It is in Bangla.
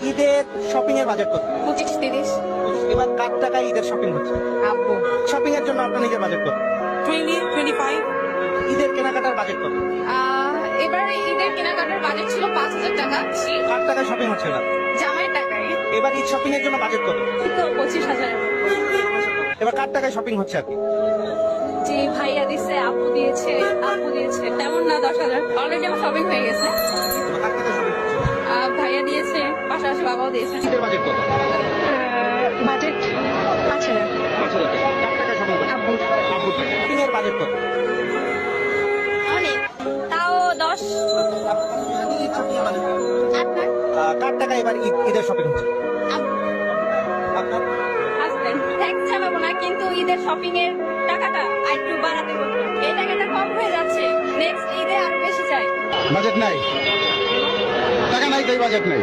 ঈদের শপিং এর বাজেট কত? 25-30। এবার কার টাকায় ঈদের শপিং হচ্ছে? আব্বু। শপিং এর জন্য আপনার নিজের বাজেট কত? 20-25। ঈদের কেনাকাটার বাজেট কত? এবার ঈদের কেনাকাটার বাজেট ছিল 5,000 টাকা। কার টাকায় শপিং হচ্ছে না? জামাইয়ের টাকায় এবার ঈদ শপিং এর জন্য বাজেট কত? তো 25,000। এবার কার টাকায় শপিং হচ্ছে আর কি? যে ভাইয়া দিছে, আপু দিয়েছে, তেমন না 10,000। অলরেডি আমার শপিং হয়ে গেছে। এবার কার টাকায় শপিং হচ্ছে? ভাইয়া দিয়েছে, পাশাপাশি বাবাও দিয়েছে। ঈদের বাজেট কত? বাজেট 5,000। 5,000 টাকা। কার টাকায় শপিং হচ্ছে? আব্বু। আব্বুর টাকা। শপিং এর বাজেট কত? অনেক, তাও 10। ঈদ শপিং এর বাজেট কত? আপনার কার টাকায় এবার ঈদের শপিং হচ্ছে? আব্বু। আপনার হাজবেন্ড ট্যাক্স চাপাবো না, কিন্তু ঈদের শপিং এর টাকাটা একটু বাড়াতে বলবো। এই টাকাটা কম হয়ে যাচ্ছে, নেক্সট ঈদে আরো বেশি চাই। বাজেট নাই, টাকা নাই তাই বাজেট নাই।